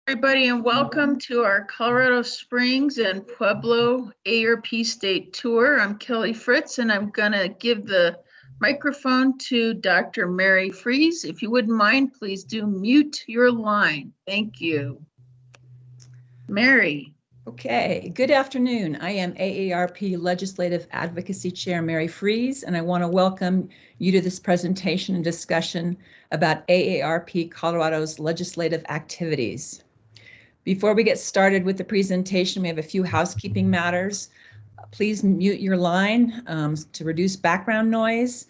Everybody, and welcome to our Colorado Springs and Pueblo AARP State Tour. I'm Kelly Fritz, and I'm going to give the microphone to Dr. Mary Fries. If you wouldn't mind, please do mute your line. Thank you. Mary. Okay, good afternoon. I am AARP Legislative Advocacy Chair Mary Fries, and I want to welcome you to this presentation and discussion about AARP Colorado's legislative activities. Before we get started with the presentation, we have a few housekeeping matters. Please mute your line to reduce background noise.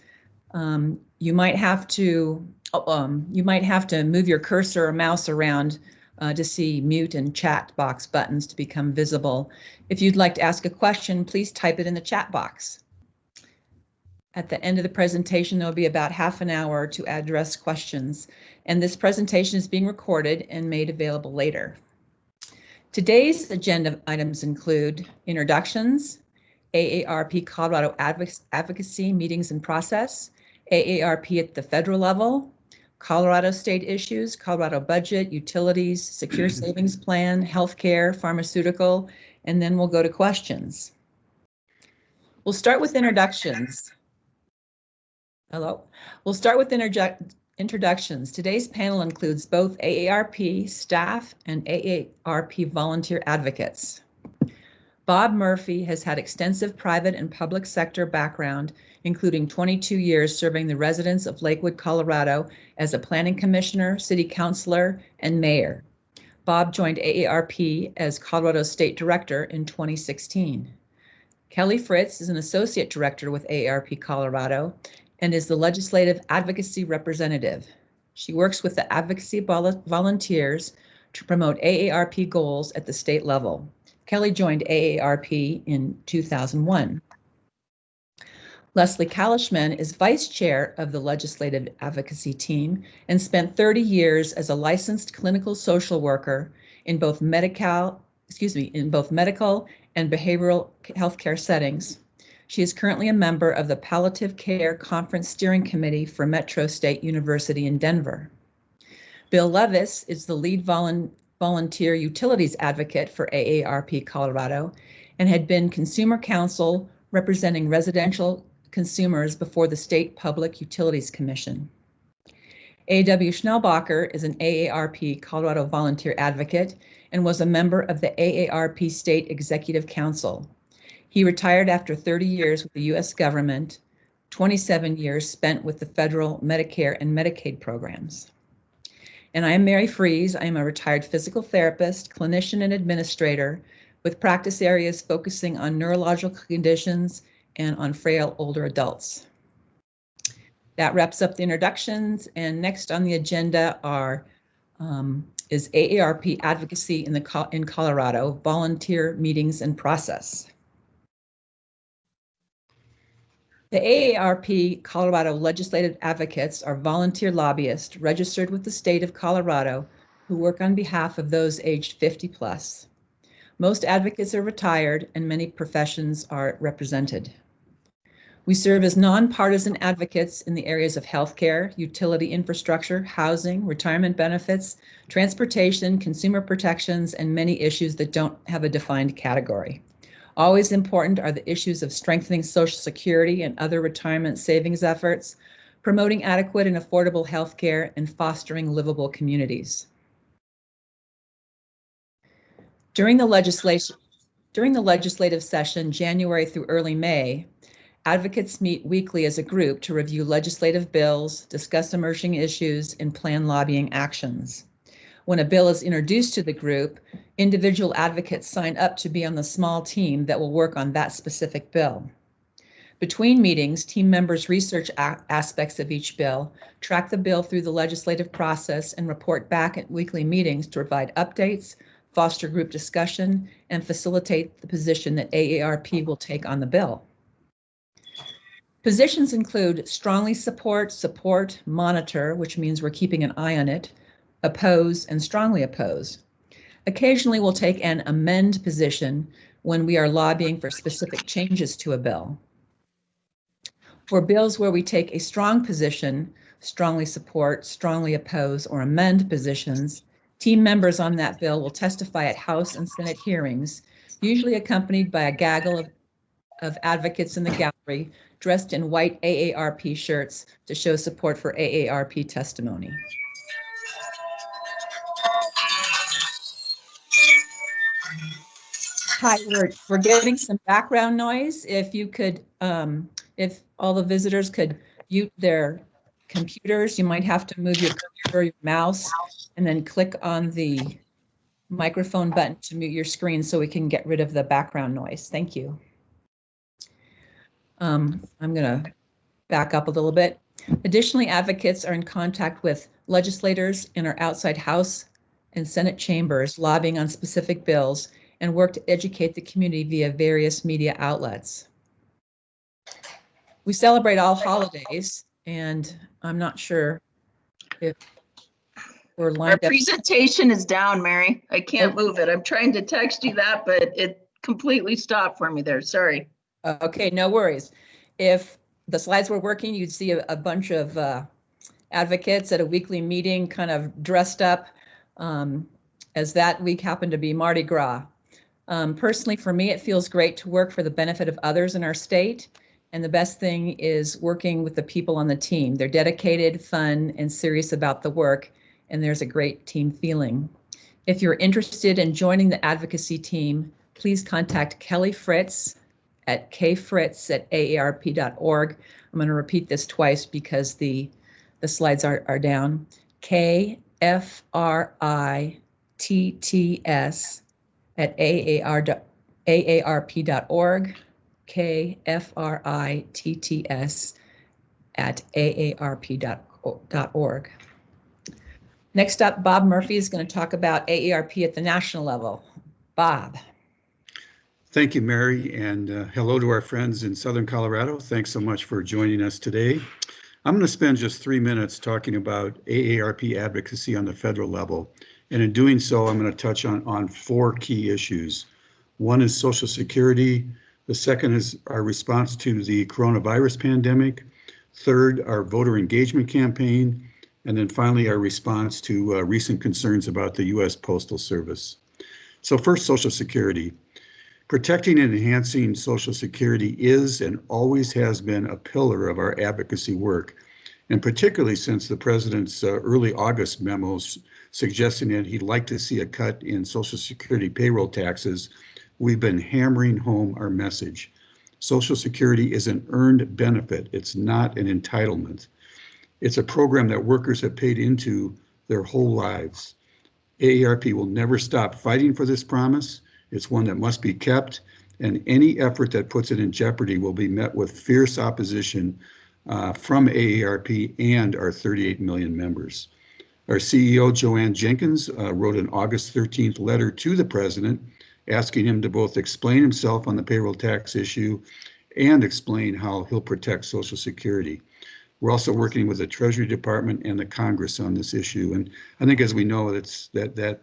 You might have to move your cursor or mouse around to see mute and chat box buttons to become visible. If you'd like to ask a question, please type it in the chat box. At the end of the presentation, there'll be about half an hour to address questions, and this presentation is being recorded and made available later. Today's agenda items include introductions, AARP Colorado Advocacy meetings and process, AARP at the federal level, Colorado state issues, Colorado budget, utilities, secure savings plan, healthcare, pharmaceutical, and then we'll go to questions. We'll start with introductions. Hello. We'll start with introductions. Today's panel includes both AARP staff and AARP volunteer advocates. Bob Murphy has had extensive private and public sector background, including 22 years serving the residents of Lakewood, Colorado as a planning commissioner, city councilor, and mayor. Bob joined AARP as Colorado State Director in 2016. Kelly Fritz is an associate director with AARP Colorado and is the legislative advocacy representative. She works with the advocacy volunteers to promote AARP goals at the state level. Kelly joined AARP in 2001. Leslie Kalishman is vice chair of the legislative advocacy team and spent 30 years as a licensed clinical social worker in both medical and behavioral healthcare settings. She is currently a member of the Palliative Care Conference Steering Committee for Metro State University in Denver. Bill Levis is the lead volunteer utilities advocate for AARP Colorado and had been consumer counsel representing residential consumers before the State Public Utilities Commission. A.W. Schnellbacher is an AARP Colorado volunteer advocate and was a member of the AARP State Executive Council. He retired after 30 years with the U.S. government, 27 years spent with the federal Medicare and Medicaid programs. And I am Mary Fries. I am a retired physical therapist, clinician, and administrator with practice areas focusing on neurological conditions and on frail older adults. That wraps up the introductions, and next on the agenda is AARP advocacy in Colorado, volunteer meetings and process. The AARP Colorado legislative advocates are volunteer lobbyists registered with the state of Colorado who work on behalf of those aged 50 plus. Most advocates are retired and many professions are represented. We serve as nonpartisan advocates in the areas of healthcare, utility infrastructure, housing, retirement benefits, transportation, consumer protections, and many issues that don't have a defined category. Always important are the issues of strengthening Social Security and other retirement savings efforts, promoting adequate and affordable health care, and fostering livable communities. During the legislative session, January through early May, advocates meet weekly as a group to review legislative bills, discuss emerging issues, and plan lobbying actions. When a bill is introduced to the group, individual advocates sign up to be on the small team that will work on that specific bill. Between meetings, team members research aspects of each bill, track the bill through the legislative process, and report back at weekly meetings to provide updates, foster group discussion, and facilitate the position that AARP will take on the bill. Positions include strongly support, monitor, which means we're keeping an eye on it, oppose, and strongly oppose. Occasionally, we'll take an amend position when we are lobbying for specific changes to a bill. For bills where we take a strong position, strongly support, strongly oppose, or amend positions, Team members on that bill will testify at House and Senate hearings, usually accompanied by a gaggle of advocates in the gallery dressed in white AARP shirts to show support for AARP testimony. Hi, we're getting some background noise. If you could, if all the visitors could mute their computers, you might have to move your cursor or your mouse and then click on the microphone button to mute your screen so we can get rid of the background noise. Thank you. I'm going to back up a little bit. Additionally, advocates are in contact with legislators in our outside House and Senate chambers, lobbying on specific bills, and work to educate the community via various media outlets. We celebrate all holidays, and I'm not sure if we're lined up. Our presentation is down, Mary. I can't move it. I'm trying to text you that, but it completely stopped for me there. Sorry. Okay, no worries. If the slides were working, you'd see a bunch of advocates at a weekly meeting kind of dressed up, as that week happened to be Mardi Gras. Personally, for me, it feels great to work for the benefit of others in our state. And the best thing is working with the people on the team. They're dedicated, fun, and serious about the work, and there's a great team feeling. If you're interested in joining the advocacy team, please contact Kelly Fritz at kfritz@aarp.org. I'm going to repeat this twice because the slides are down. KFRITTS@aarp.org. KFRITTS@aarp.org. Next up, Bob Murphy is going to talk about AARP at the national level. Bob. Thank you, Mary, and hello to our friends in Southern Colorado. Thanks so much for joining us today. I'm going to spend just 3 minutes talking about AARP advocacy on the federal level. And in doing so, I'm going to touch on 4 key issues. One is Social Security. The second is our response to the coronavirus pandemic. Third, our voter engagement campaign. And then finally, our response to recent concerns about the U.S. Postal Service. So first, Social Security. Protecting and enhancing Social Security is and always has been a pillar of our advocacy work, and particularly since the president's early August memos suggesting that he'd like to see a cut in Social Security payroll taxes, we've been hammering home our message. Social Security is an earned benefit. It's not an entitlement. It's a program that workers have paid into their whole lives. AARP will never stop fighting for this promise. It's one that must be kept, and any effort that puts it in jeopardy will be met with fierce opposition from AARP and our 38 million members. Our CEO, Joanne Jenkins, wrote an August 13th letter to the president asking him to both explain himself on the payroll tax issue and explain how he'll protect Social Security. We're also working with the Treasury Department and the Congress on this issue, and I think, as we know, that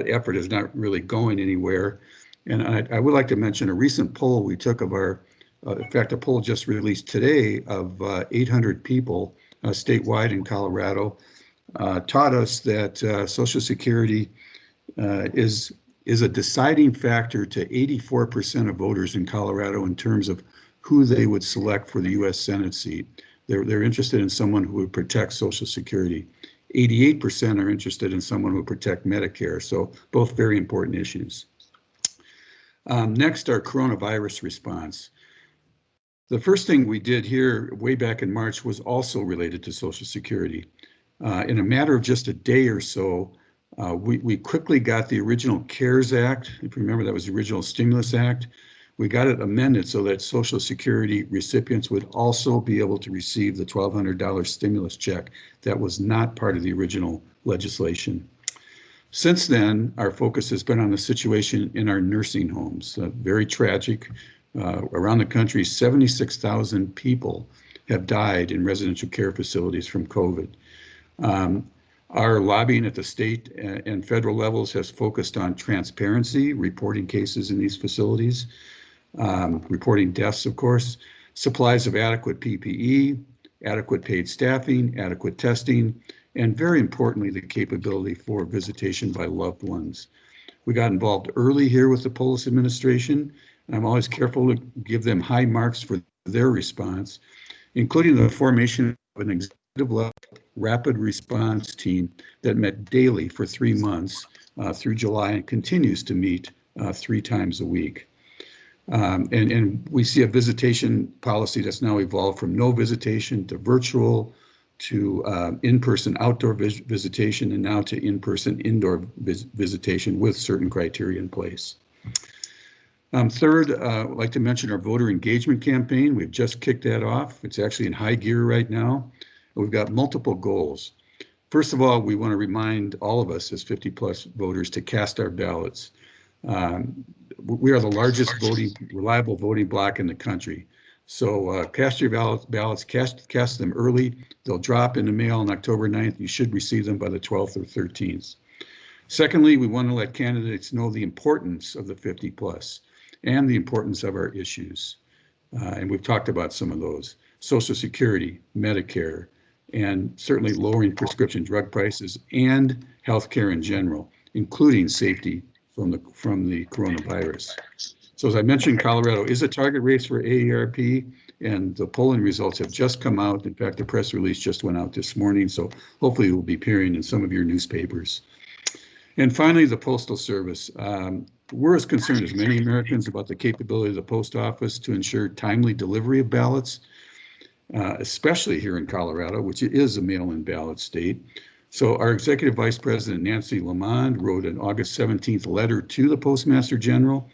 effort is not really going anywhere. And I would like to mention a recent poll we took of our, in fact, a poll just released today of 800 people statewide in Colorado, taught us that Social Security is a deciding factor to 84% of voters in Colorado in terms of who they would select for the U.S. Senate seat. They're interested in someone who would protect Social Security. 88% are interested in someone who will protect Medicare, so both very important issues. Next, our coronavirus response. The first thing we did here way back in March was also related to Social Security. In a matter of just a day or so, we quickly got the original CARES Act. If you remember, that was the original Stimulus Act. We got it amended so that Social Security recipients would also be able to receive the $1,200 stimulus check that was not part of the original legislation. Since then, our focus has been on the situation in our nursing homes. Very tragic. Around the country, 76,000 people have died in residential care facilities from COVID. Our lobbying at the state and federal levels has focused on transparency, reporting cases in these facilities, reporting deaths, of course, supplies of adequate PPE, adequate paid staffing, adequate testing, and very importantly, the capability for visitation by loved ones. We got involved early here with the Polis administration, and I'm always careful to give them high marks for their response, including the formation of an executive level rapid response team that met daily for 3 months through July and continues to meet 3 times a week. And we see a visitation policy that's now evolved from no visitation to virtual to in-person outdoor visitation, and now to in-person indoor visitation with certain criteria in place. Third, I'd like to mention our voter engagement campaign. We've just kicked that off. It's actually in high gear right now. We've got multiple goals. First of all, we want to remind all of us as 50+ voters to cast our ballots. We are the largest reliable voting bloc in the country. So cast your ballots, cast them early. They'll drop in the mail on October 9th. You should receive them by the 12th or 13th. Secondly, we want to let candidates know the importance of the 50+ and the importance of our issues. And we've talked about some of those: Social Security, Medicare, and certainly lowering prescription drug prices and healthcare in general, including safety from the coronavirus. So as I mentioned, Colorado is a target race for AARP, and the polling results have just come out. In fact, the press release just went out this morning, so hopefully it will be appearing in some of your newspapers. And finally, the Postal Service. We're as concerned as many Americans about the capability of the post office to ensure timely delivery of ballots, especially here in Colorado, which is a mail-in ballot state. So our Executive Vice President, Nancy Lamond, wrote an August 17th letter to the Postmaster General.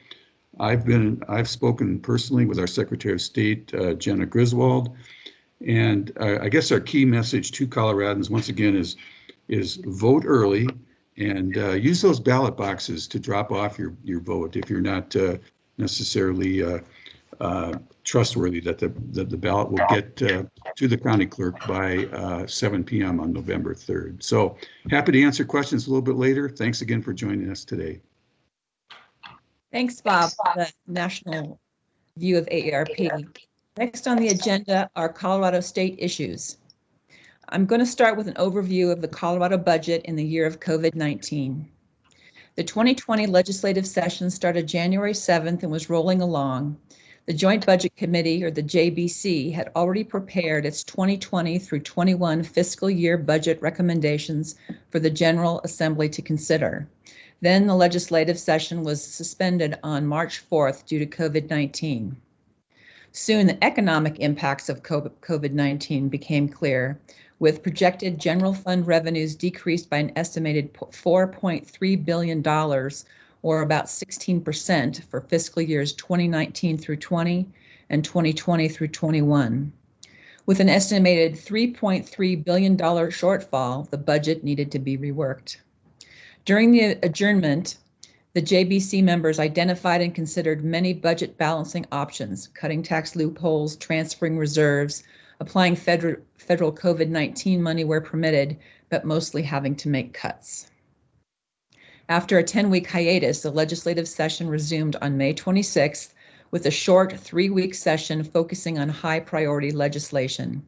I've spoken personally with our Secretary of State, Jenna Griswold, and I guess our key message to Coloradans, once again, is vote early and use those ballot boxes to drop off your vote if you're not necessarily trustworthy that the ballot will get to the county clerk by 7 p.m. on November 3rd. So happy to answer questions a little bit later. Thanks again for joining us today. Thanks, Bob, for the national view of AARP. Next on the agenda are Colorado state issues. I'm going to start with an overview of the Colorado budget in the year of COVID-19. The 2020 legislative session started January 7th and was rolling along. The Joint Budget Committee, or the JBC, had already prepared its 2020 through 21 fiscal year budget recommendations for the General Assembly to consider. Then the legislative session was suspended on March 4th due to COVID-19. Soon the economic impacts of COVID-19 became clear, with projected general fund revenues decreased by an estimated $4.3 billion, or about 16% for fiscal years 2019 through 20 and 2020 through 21. With an estimated $3.3 billion shortfall, the budget needed to be reworked. During the adjournment, the JBC members identified and considered many budget balancing options: cutting tax loopholes, transferring reserves, applying federal COVID-19 money where permitted, but mostly having to make cuts. After a 10-week hiatus, the legislative session resumed on May 26th with a short 3-week session focusing on high priority legislation.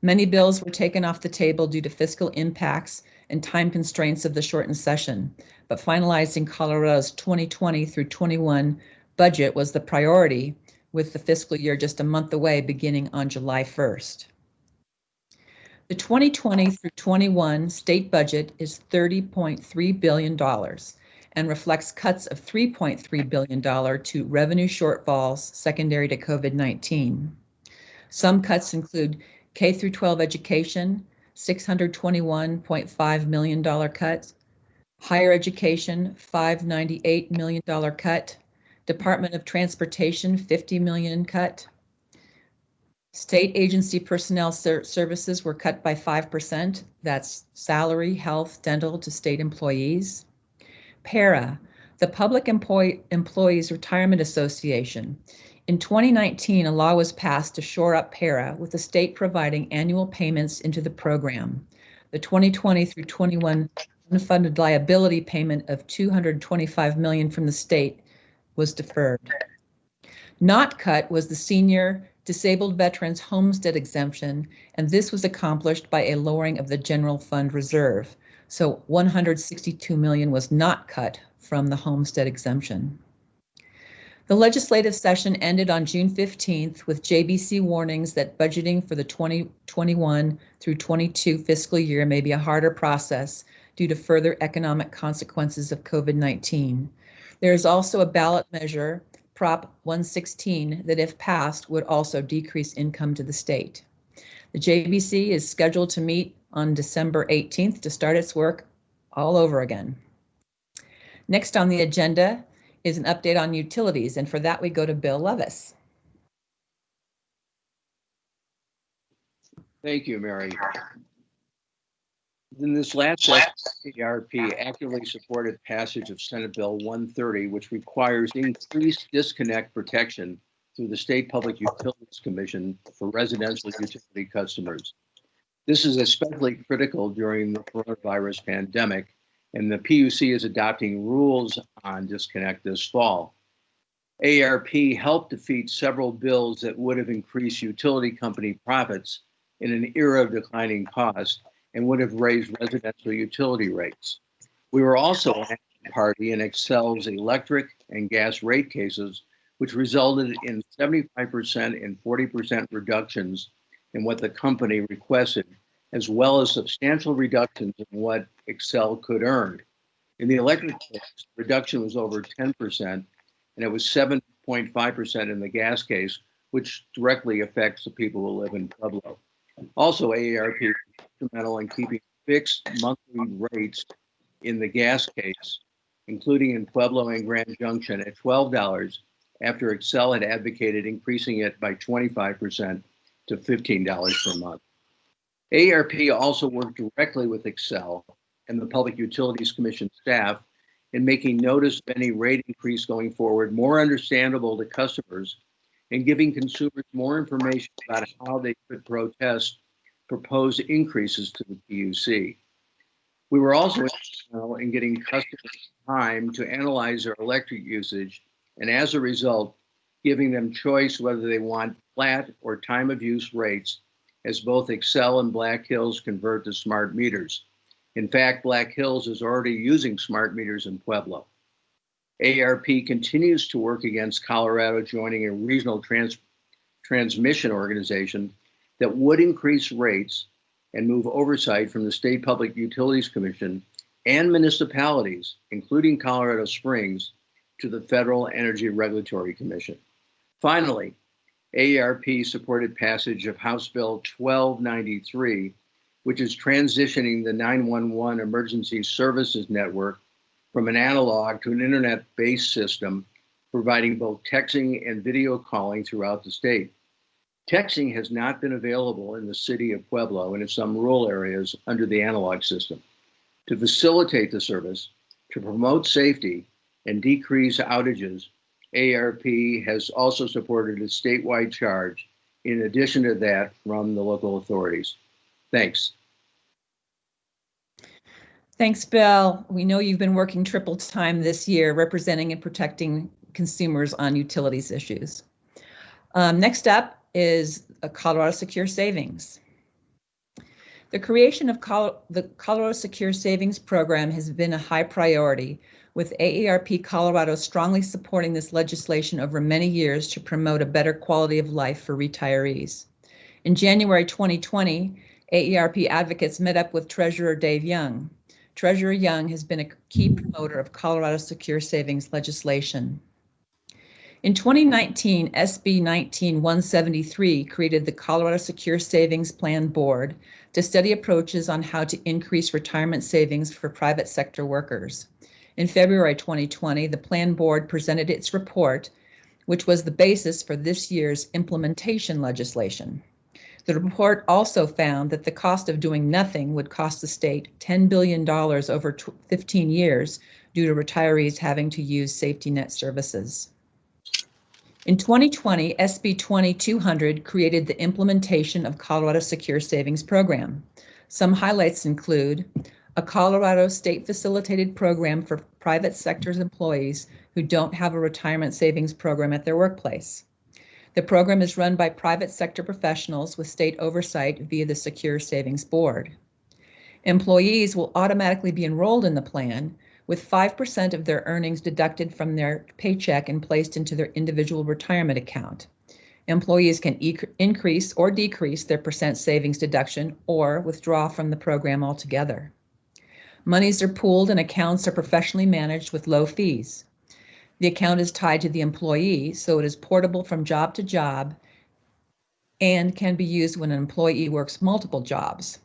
Many bills were taken off the table due to fiscal impacts and time constraints of the shortened session, but finalizing Colorado's 2020 through 21 budget was the priority, with the fiscal year just a month away beginning on July 1st. The 2020 through 21 state budget is $30.3 billion and reflects cuts of $3.3 billion to revenue shortfalls secondary to COVID-19. Some cuts include K through 12 education, $621.5 million cut, higher education, $598 million cut, Department of Transportation, $50 million cut. State agency personnel services were cut by 5%. That's salary, health, dental to state employees. PARA, the Public Employees Retirement Association. In 2019, a law was passed to shore up PARA, with the state providing annual payments into the program. The 2020 through 21 unfunded liability payment of $225 million from the state was deferred. Not cut was the Senior disabled veterans homestead exemption, and this was accomplished by a lowering of the general fund reserve. So 162 million was not cut from the homestead exemption. The legislative session ended on June 15th with JBC warnings that budgeting for the 2021 through 22 fiscal year may be a harder process due to further economic consequences of COVID-19. There is also a ballot measure, Prop 116, that if passed would also decrease income to the state. The JBC is scheduled to meet on December 18th to start its work all over again. Next on the agenda is an update on utilities, and for that we go to Bill Levis. Thank you, Mary. In this last session, AARP actively supported passage of Senate Bill 130, which requires increased disconnect protection through the State Public Utilities Commission for residential utility customers. This is especially critical during the coronavirus pandemic, and the PUC is adopting rules on disconnect this fall. AARP helped defeat several bills that would have increased utility company profits in an era of declining cost and would have raised residential utility rates. We were also an active party in Excel's electric and gas rate cases, which resulted in 75% and 40% reductions in what the company requested, as well as substantial reductions in what Excel could earn. In the electric case, the reduction was over 10%, and it was 7.5% in the gas case, which directly affects the people who live in Pueblo. Also, AARP is instrumental in keeping fixed monthly rates in the gas case, including in Pueblo and Grand Junction, at $12 after Excel had advocated increasing it by 25% to $15 per month. AARP also worked directly with Excel and the Public Utilities Commission staff in making notice of any rate increase going forward more understandable to customers and giving consumers more information about how they could protest proposed increases to the PUC. We were also instrumental in getting customers time to analyze their electric usage, and as a result, giving them choice whether they want flat or time of use rates, as both Excel and Black Hills convert to smart meters. In fact, Black Hills is already using smart meters in Pueblo. AARP continues to work against Colorado joining a regional transmission organization that would increase rates and move oversight from the State Public Utilities Commission and municipalities, including Colorado Springs, to the Federal Energy Regulatory Commission. Finally, AARP supported passage of House Bill 1293, which is transitioning the 911 emergency services network from an analog to an internet-based system, providing both texting and video calling throughout the state. Texting has not been available in the city of Pueblo and in some rural areas under the analog system. To facilitate the service, to promote safety and decrease outages, AARP has also supported a statewide charge, in addition to that from the local authorities. Thanks. Thanks, Bill. We know you've been working triple time this year representing and protecting consumers on utilities issues. Next up is a Colorado Secure Savings. The creation of the Colorado Secure Savings Program has been a high priority, with AARP Colorado strongly supporting this legislation over many years to promote a better quality of life for retirees. In January 2020, AARP advocates met up with Treasurer Dave Young. Treasurer Young has been a key promoter of Colorado Secure Savings legislation. In 2019, SB 19173 created the Colorado Secure Savings Plan Board to study approaches on how to increase retirement savings for private sector workers. In February 2020, the Plan Board presented its report, which was the basis for this year's implementation legislation. The report also found that the cost of doing nothing would cost the state $10 billion over 15 years due to retirees having to use safety net services. In 2020, SB 2200 created the implementation of Colorado Secure Savings Program. Some highlights include a Colorado state facilitated program for private sector's employees who don't have a retirement savings program at their workplace. The program is run by private sector professionals with state oversight via the Secure Savings Board. Employees will automatically be enrolled in the plan with 5% of their earnings deducted from their paycheck and placed into their individual retirement account. Employees can increase or decrease their percent savings deduction or withdraw from the program altogether. Monies are pooled and accounts are professionally managed with low fees. The account is tied to the employee, so it is portable from job to job and can be used when an employee works multiple jobs.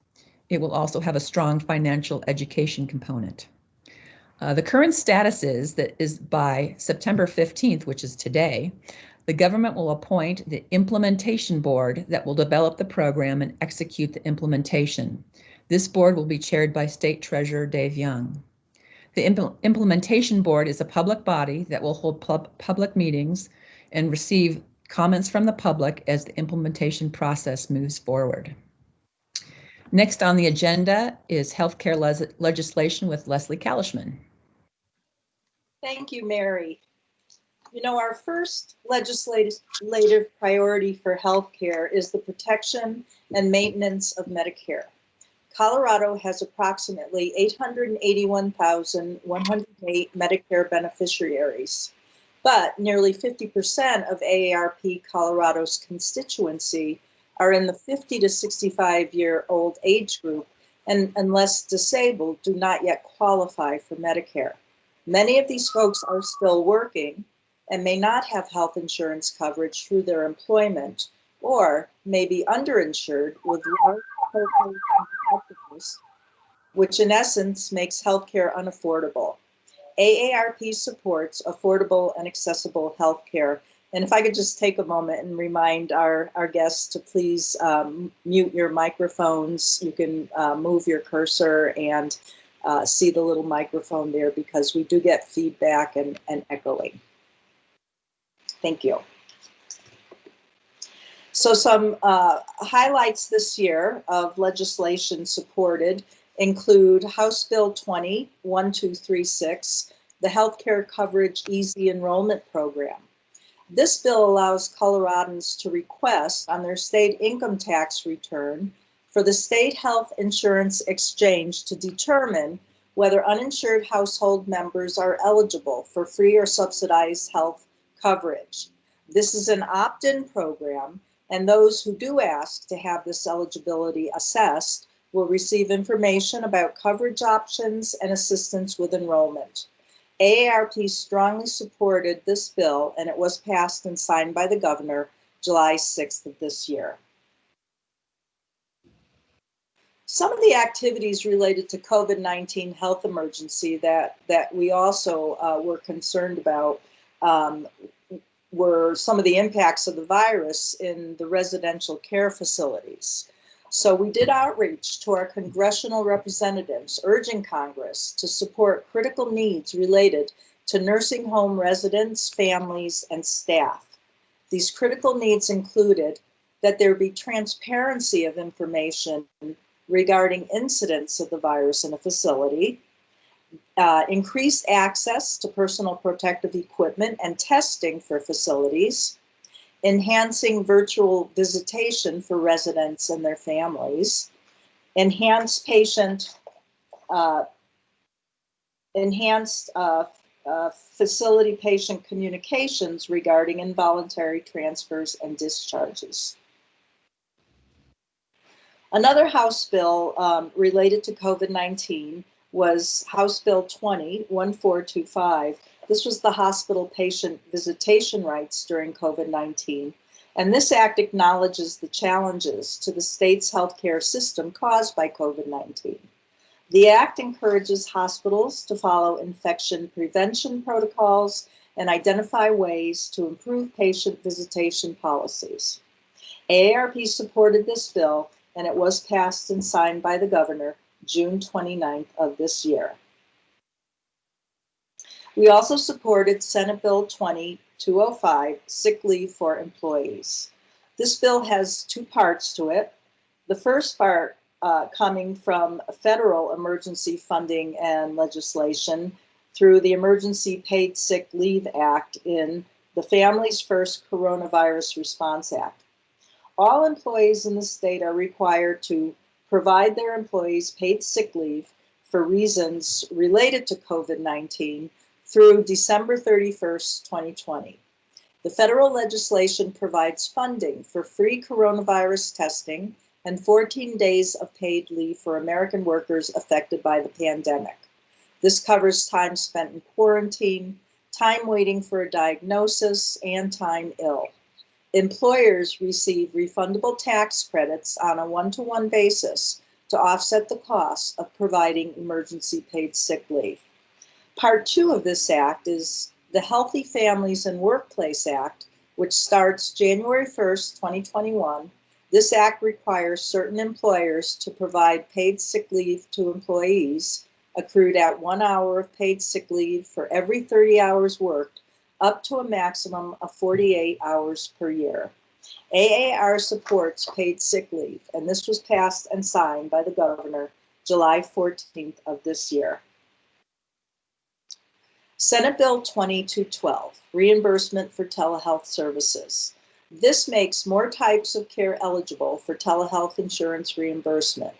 It will also have a strong financial education component. The current status is by September 15th, which is today, the government will appoint the implementation board that will develop the program and execute the implementation. This board will be chaired by State Treasurer Dave Young. The implementation board is a public body that will hold public meetings and receive comments from the public as the implementation process moves forward. Next on the agenda is healthcare legislation with Leslie Kalishman. Thank you, Mary. You know, our first legislative priority for healthcare is the protection and maintenance of Medicare. Colorado has approximately 881,108 Medicare beneficiaries, but nearly 50% of AARP Colorado's constituency are in the 50 to 65-year-old age group and, unless disabled, do not yet qualify for Medicare. Many of these folks are still working and may not have health insurance coverage through their employment, or may be underinsured with large co-pays and deductibles, which in essence makes healthcare unaffordable. AARP supports affordable and accessible healthcare. And if I could just take a moment and remind our guests to please mute your microphones. You can move your cursor and see the little microphone there, because we do get feedback and echoing. Thank you. So some highlights this year of legislation supported include House Bill 20-1236, the Healthcare Coverage Easy Enrollment Program. This bill allows Coloradans to request on their state income tax return for the State Health Insurance Exchange to determine whether uninsured household members are eligible for free or subsidized health coverage. This is an opt-in program, and those who do ask to have this eligibility assessed will receive information about coverage options and assistance with enrollment. AARP strongly supported this bill, and it was passed and signed by the governor July 6th of this year. Some of the activities related to COVID-19 health emergency that we also were concerned about were some of the impacts of the virus in the residential care facilities. So we did outreach to our congressional representatives, urging Congress to support critical needs related to nursing home residents, families, and staff. These critical needs included that there be transparency of information regarding incidents of the virus in a facility, increased access to personal protective equipment and testing for facilities, enhancing virtual visitation for residents and their families, enhanced facility patient communications regarding involuntary transfers and discharges. Another House bill related to COVID-19 was House Bill 20-1425. This was the hospital patient visitation rights during COVID-19. And this act acknowledges the challenges to the state's healthcare system caused by COVID-19. The act encourages hospitals to follow infection prevention protocols and identify ways to improve patient visitation policies. AARP supported this bill, and it was passed and signed by the governor June 29th of this year. We also supported Senate Bill 20-205, sick leave for employees. This bill has two parts to it. The first part coming from federal emergency funding and legislation through the Emergency Paid Sick Leave Act in the Families First Coronavirus Response Act. All employees in the state are required to provide their employees paid sick leave for reasons related to COVID-19 through December 31st, 2020. The federal legislation provides funding for free coronavirus testing and 14 days of paid leave for American workers affected by the pandemic. This covers time spent in quarantine, time waiting for a diagnosis, and time ill. Employers receive refundable tax credits on a one-to-one basis to offset the costs of providing emergency paid sick leave. Part 2 of this act is the Healthy Families and Workplace Act, which starts January 1st, 2021. This act requires certain employers to provide paid sick leave to employees, accrued at 1 hour of paid sick leave for every 30 hours worked, up to a maximum of 48 hours per year. AAR supports paid sick leave, and this was passed and signed by the governor July 14th of this year. Senate Bill 2212, reimbursement for telehealth services. This makes more types of care eligible for telehealth insurance reimbursement.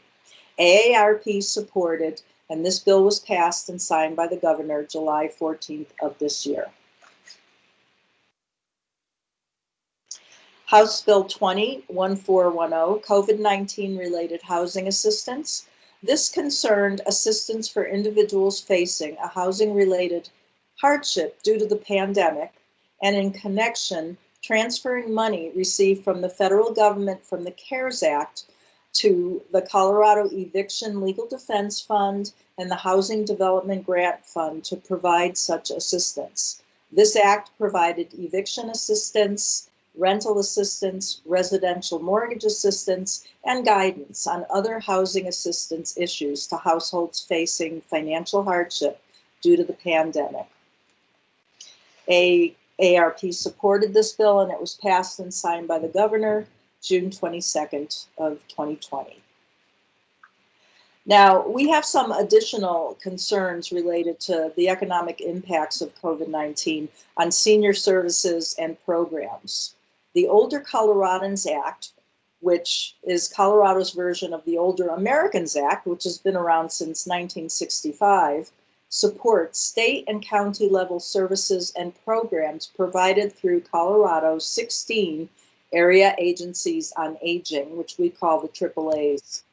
AARP supported, and this bill was passed and signed by the governor July 14th of this year. House Bill 201410, COVID-19 related housing assistance. This concerned assistance for individuals facing a housing related hardship due to the pandemic, and in connection, transferring money received from the federal government from the CARES Act to the Colorado Eviction Legal Defense Fund and the Housing Development Grant Fund to provide such assistance. This act provided eviction assistance, rental assistance, residential mortgage assistance, and guidance on other housing assistance issues to households facing financial hardship due to the pandemic. AARP supported this bill, and it was passed and signed by the governor June 22nd of 2020. Now, we have some additional concerns related to the economic impacts of COVID-19 on senior services and programs. The Older Coloradans Act, which is Colorado's version of the Older Americans Act, which has been around since 1965, supports state and county level services and programs provided through Colorado's 16 area agencies on aging, which we call the AAAs.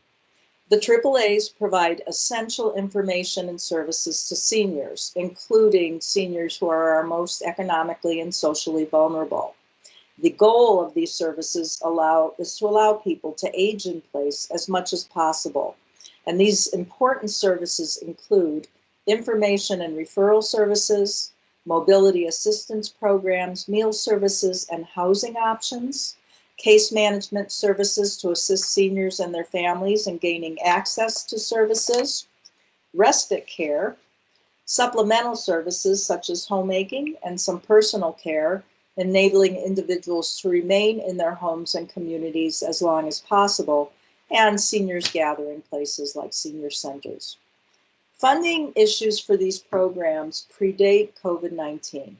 The AAAs provide essential information and services to seniors, including seniors who are our most economically and socially vulnerable. The goal of these services is to allow people to age in place as much as possible. And these important services include information and referral services, mobility assistance programs, meal services and housing options, case management services to assist seniors and their families in gaining access to services, respite care, supplemental services such as homemaking and some personal care, enabling individuals to remain in their homes and communities as long as possible, and seniors gathering places like senior centers. Funding issues for these programs predate COVID-19.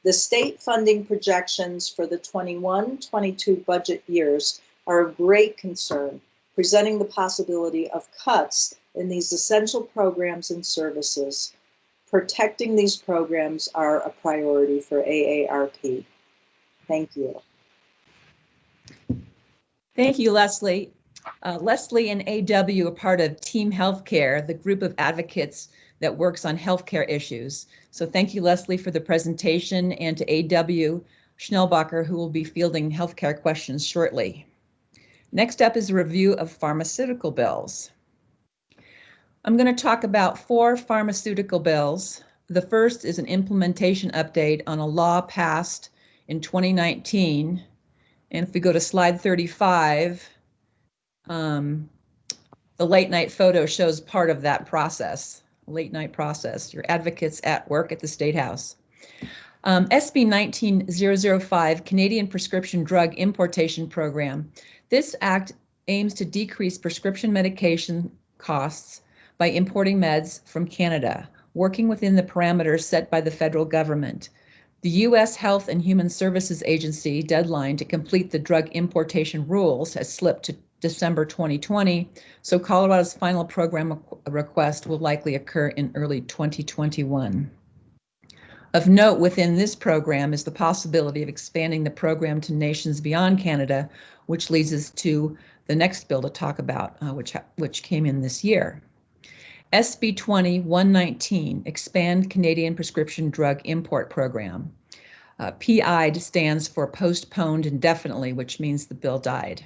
The state funding projections for the 21-22 budget years are of great concern, presenting the possibility of cuts in these essential programs and services. Protecting these programs are a priority for AARP. Thank you. Thank you, Leslie. Leslie and AW are part of Team Healthcare, the group of advocates that works on healthcare issues. So thank you, Leslie, for the presentation, and to AW Schnellbacher, who will be fielding healthcare questions shortly. Next up is a review of pharmaceutical bills. I'm going to talk about 4 pharmaceutical bills. The first is an implementation update on a law passed in 2019. And if we go to slide 35, the late night photo shows part of that process, late night process, your advocates at work at the State House. SB 19005, Canadian Prescription Drug Importation Program. This act aims to decrease prescription medication costs by importing meds from Canada, working within the parameters set by the federal government. The U.S. Health and Human Services Agency deadline to complete the drug importation rules has slipped to December 2020, so Colorado's final program request will likely occur in early 2021. Of note within this program is the possibility of expanding the program to nations beyond Canada, which leads us to the next bill to talk about, which came in this year. SB 20-119, Expand Canadian Prescription Drug Import Program. PI stands for Postponed Indefinitely, which means the bill died.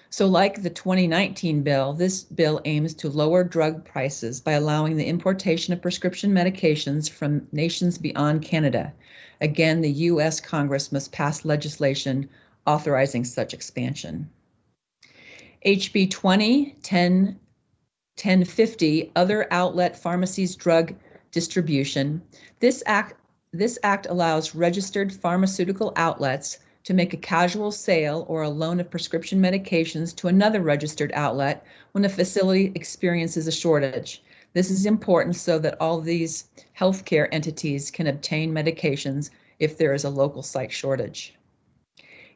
So like the 2019 bill, this bill aims to lower drug prices by allowing the importation of prescription medications from nations beyond Canada. Again, the U.S. Congress must pass legislation authorizing such expansion. HB 20-1050, Other Outlet Pharmacies Drug Distribution. This act allows registered pharmaceutical outlets to make a casual sale or a loan of prescription medications to another registered outlet when a facility experiences a shortage. This is important so that all these healthcare entities can obtain medications if there is a local site shortage.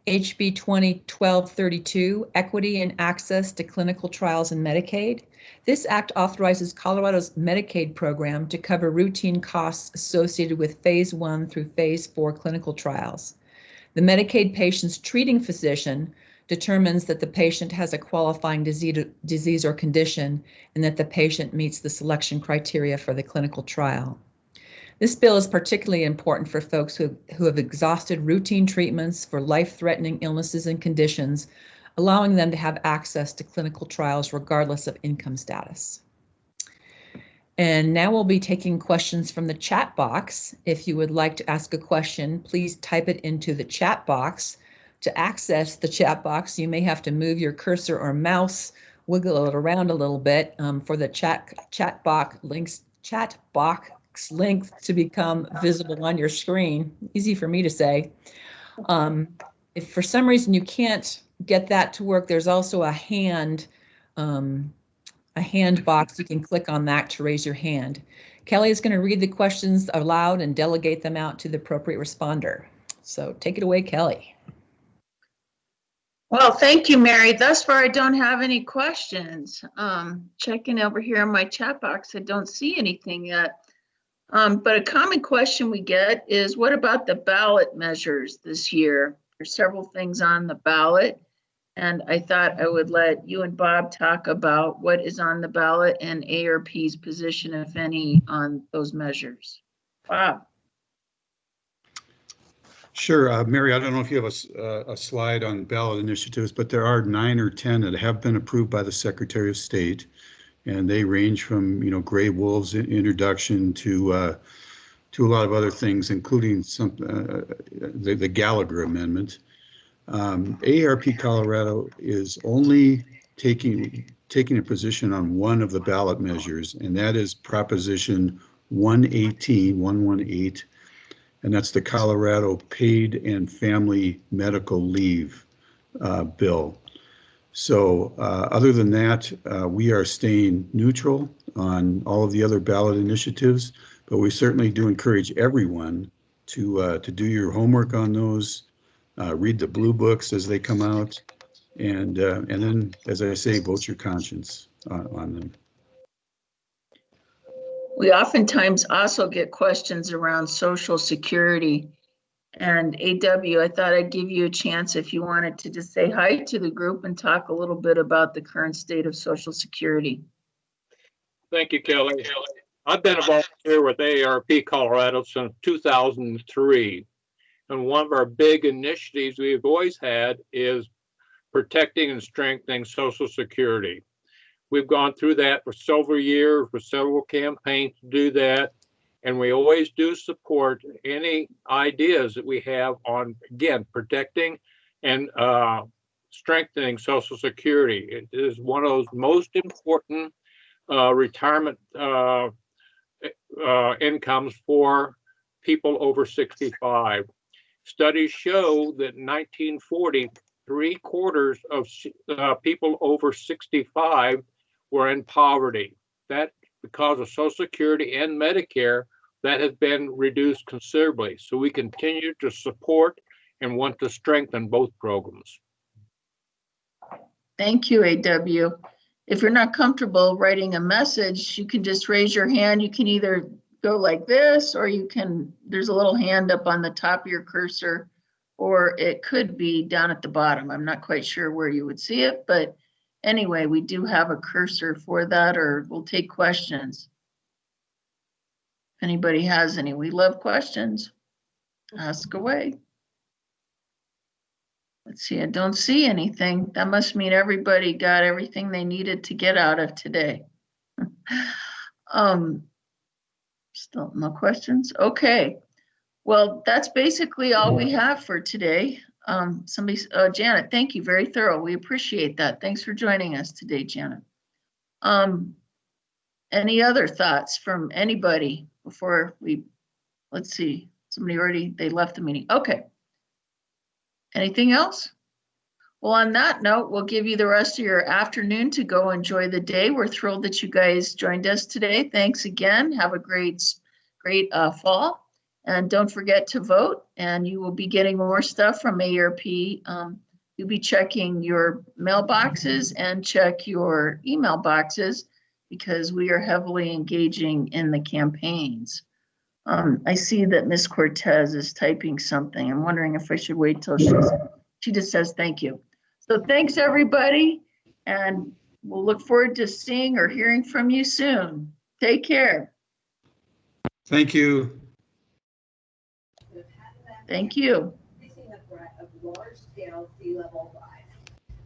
HB 20-1232, Equity and Access to Clinical Trials in Medicaid. This act authorizes Colorado's Medicaid program to cover routine costs associated with Phase 1 through Phase 4 clinical trials. The Medicaid patient's treating physician determines that the patient has a qualifying disease or condition and that the patient meets the selection criteria for the clinical trial. This bill is particularly important for folks who have exhausted routine treatments for life-threatening illnesses and conditions, allowing them to have access to clinical trials regardless of income status. And now we'll be taking questions from the chat box. If you would like to ask a question, please type it into the chat box. To access the chat box, you may have to move your cursor or mouse, wiggle it around a little bit for the chat box link to become visible on your screen. Easy for me to say. If for some reason you can't get that to work, there's also a hand box. You can click on that to raise your hand. Kelly is going to read the questions aloud and delegate them out to the appropriate responder. So take it away, Kelly. Well, thank you, Mary. Thus far, I don't have any questions. Checking over here in my chat box, I don't see anything yet. But a common question we get is, what about the ballot measures this year? There's several things on the ballot, and I thought I would let you and Bob talk about what is on the ballot and AARP's position, if any, on those measures. Bob. Sure, Mary, I don't know if you have a slide on ballot initiatives, but there are 9 or 10 that have been approved by the Secretary of State, and they range from, gray wolves introduction to a lot of other things, including the Gallagher Amendment. AARP Colorado is only taking a position on one of the ballot measures, and that is Proposition 118, and that's the Colorado Paid and Family Medical Leave bill. So other than that, we are staying neutral on all of the other ballot initiatives, but we certainly do encourage everyone to do your homework on those, read the blue books as they come out, and then, as I say, vote your conscience on them. We oftentimes also get questions around Social Security. And AW, I thought I'd give you a chance if you wanted to just say hi to the group and talk a little bit about the current state of Social Security. Thank you, Kelly. I've been a volunteer with AARP Colorado since 2003. And one of our big initiatives we've always had is protecting and strengthening Social Security. We've gone through that for several years, with several campaigns to do that. And we always do support any ideas that we have on, again, protecting and strengthening Social Security. It is one of those most important retirement incomes for people over 65. Studies show that in 1940, 3/4 of people over 65 were in poverty. That because of Social Security and Medicare, that has been reduced considerably. So we continue to support and want to strengthen both programs. Thank you, AW. If you're not comfortable writing a message, you can just raise your hand. You can either go like this, or you can, there's a little hand up on the top of your cursor, or it could be down at the bottom. I'm not quite sure where you would see it, but anyway, we do have a cursor for that, or we'll take questions. If anybody has any, we love questions. Ask away. Let's see, I don't see anything. That must mean everybody got everything they needed to get out of today. Still no questions? Okay. Well, that's basically all we have for today. Janet, thank you, very thorough. We appreciate that. Thanks for joining us today, Janet. Any other thoughts from anybody before we, let's see, somebody already, they left the meeting. Okay. Anything else? Well, on that note, we'll give you the rest of your afternoon to go enjoy the day. We're thrilled that you guys joined us today. Thanks again. Have a great fall. And don't forget to vote, and you will be getting more stuff from AARP. You'll be checking your mailboxes and check your email boxes, because we are heavily engaging in the campaigns. I see that Ms. Cortez is typing something. I'm wondering if I should wait till she just says thank you. So thanks, everybody, and we'll look forward to seeing or hearing from you soon. Take care. Thank you. Thank you. Facing the threat of large-scale sea level rise.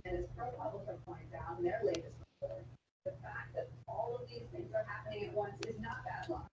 And as ProPublica points out in their latest report, the fact that all of these things are happening at once is not bad luck.